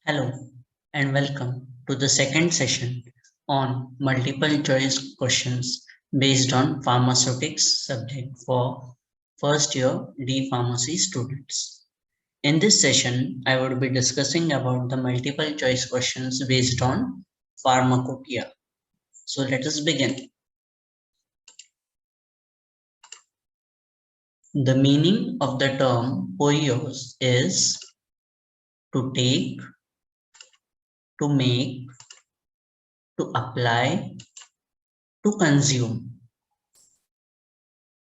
Hello and welcome to the second session on multiple choice questions based on pharmaceutics subject for first year D pharmacy students. In this session, I would be discussing about the multiple choice questions based on pharmacopoeia. So let us begin. The meaning of the term poios is to take, to make, to apply, to consume.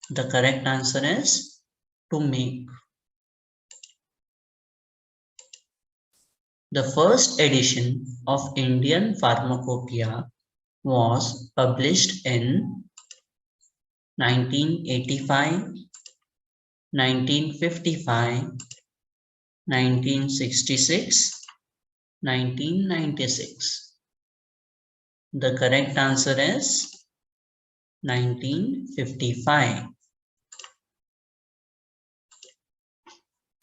The correct answer is to make. The first edition of Indian Pharmacopoeia was published in 1985, 1955, 1966, 1996. The correct answer is 1955.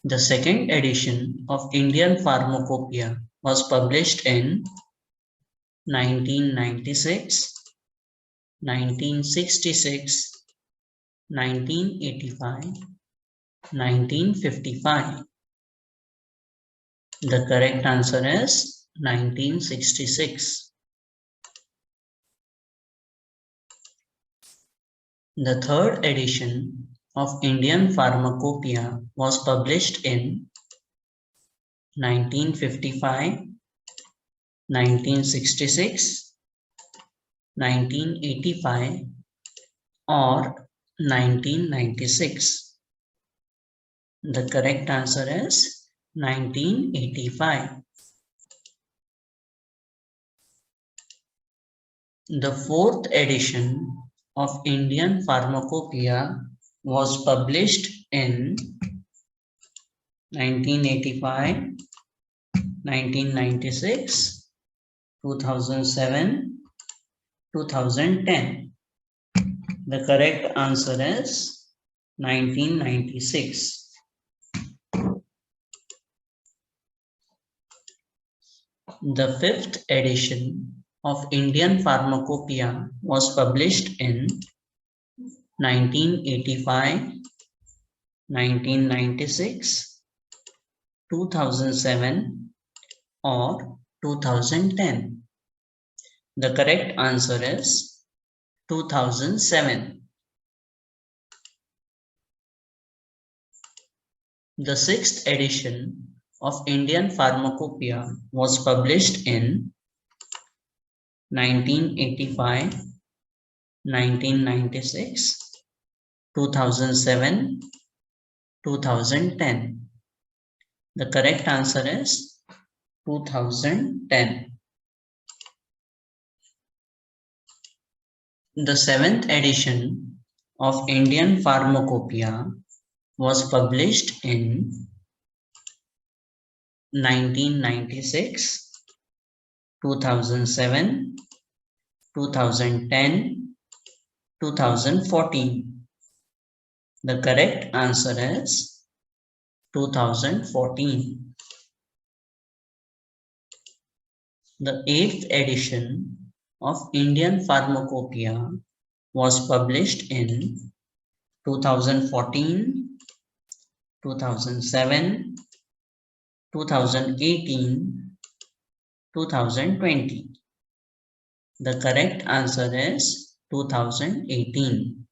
The second edition of Indian Pharmacopoeia was published in 1996, 1966, 1985, 1955. The correct answer is 1966. The third edition of Indian Pharmacopoeia was published in 1955, 1966, 1985 or 1996. The correct answer is 1985. The fourth edition of Indian Pharmacopoeia was published in 1985, 1996, 2007, 2010. The correct answer is 1996. The fifth edition of Indian Pharmacopoeia was published in 1985, 1996, 2007 or 2010. The correct answer is 2007. The sixth edition of Indian Pharmacopoeia was published in 1985, 1996, 2007, 2010. The correct answer is 2010. The seventh edition of Indian Pharmacopoeia was published in 1996, 2007, 2010, 2014. The correct answer is 2014. The eighth edition of Indian Pharmacopoeia was published in 2014, 2007, 2018, 2020. The correct answer is 2018.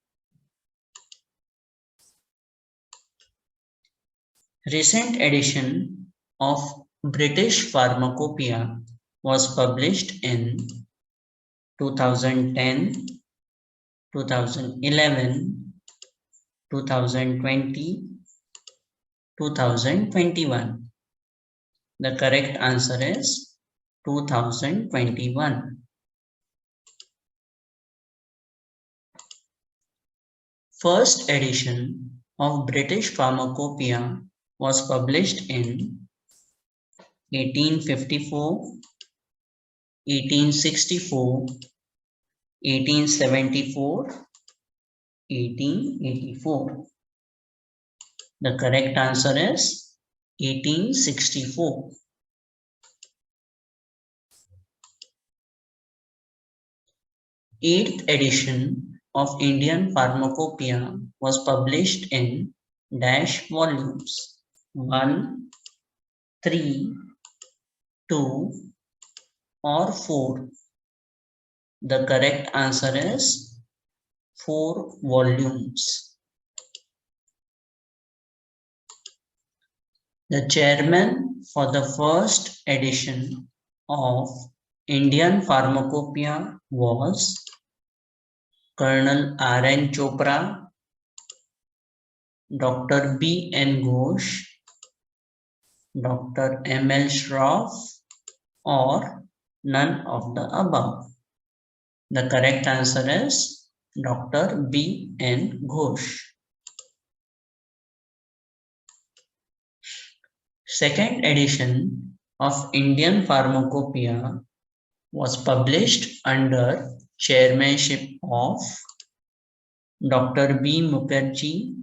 Recent edition of British Pharmacopoeia was published in 2010, 2011, 2020, 2021. The correct answer is 2021. First edition of British Pharmacopoeia was published in 1854, 1864, 1874, 1884. The correct answer is 1864. 8th edition of Indian Pharmacopoeia was published in dash volumes 1, 3, 2 or 4. The correct answer is 4 volumes. The chairman for the first edition of Indian Pharmacopoeia was Colonel R.N. Chopra, Dr. B.N. Ghosh, Dr. M.L. Shroff, or none of the above. The correct answer is Dr. B.N. Ghosh. Second edition of Indian Pharmacopoeia was published under chairmanship of Dr. B. Mukherjee,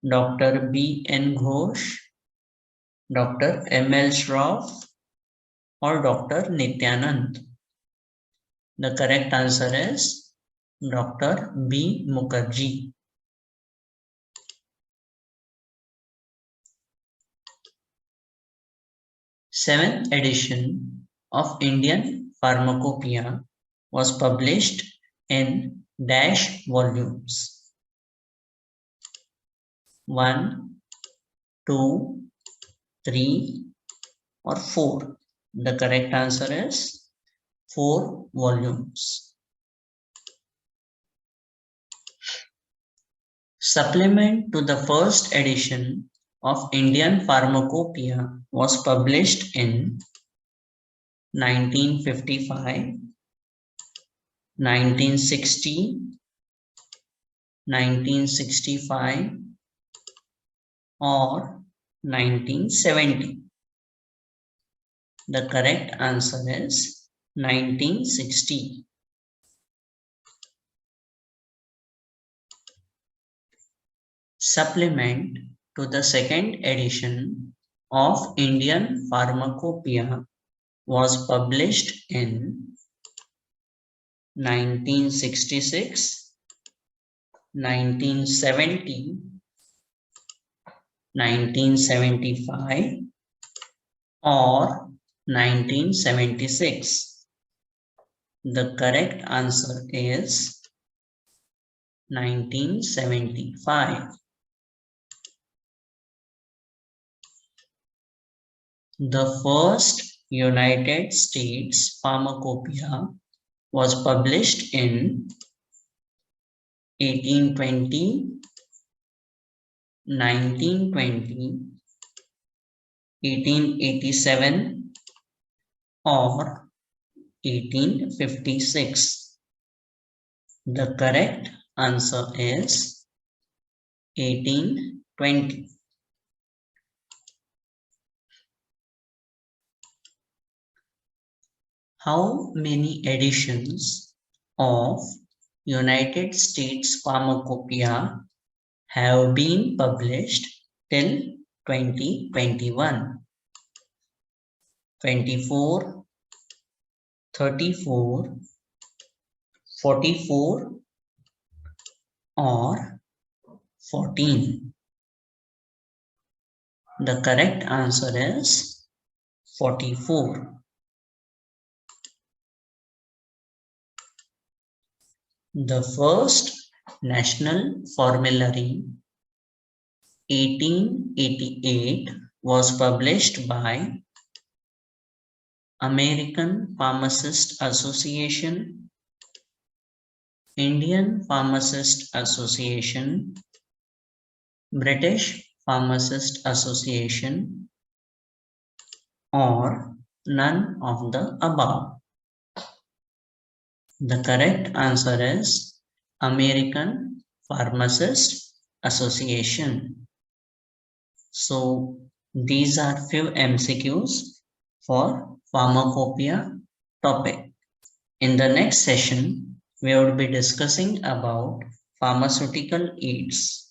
Dr. B.N. Ghosh, Dr. M.L. Shroff, or Dr. Nityanand. The correct answer is Dr. B. Mukherjee. Seventh edition of Indian Pharmacopoeia was published in dash volumes 1, 2, 3 or 4. The correct answer is 4 volumes. Supplement to the first edition of Indian Pharmacopoeia was published in 1955, 1960, 1965 or 1970. The correct answer is 1960. Supplement to the second edition of Indian Pharmacopoeia was published in 1966, 1970, 1975 or 1976. The correct answer is 1975. The first United States Pharmacopoeia was published in 1820, 1920, 1887 or 1856. The correct answer is 1820. How many editions of United States Pharmacopoeia have been published till 2021? 24, 34, 44 or 14. The correct answer is 44. The first national formulary 1888 was published by American Pharmacist Association, Indian Pharmacist Association, British Pharmacist Association, or none of the above. The correct answer is American Pharmacist Association. So these are few MCQs for pharmacopoeia topic. In the next session, we will be discussing about pharmaceutical aids.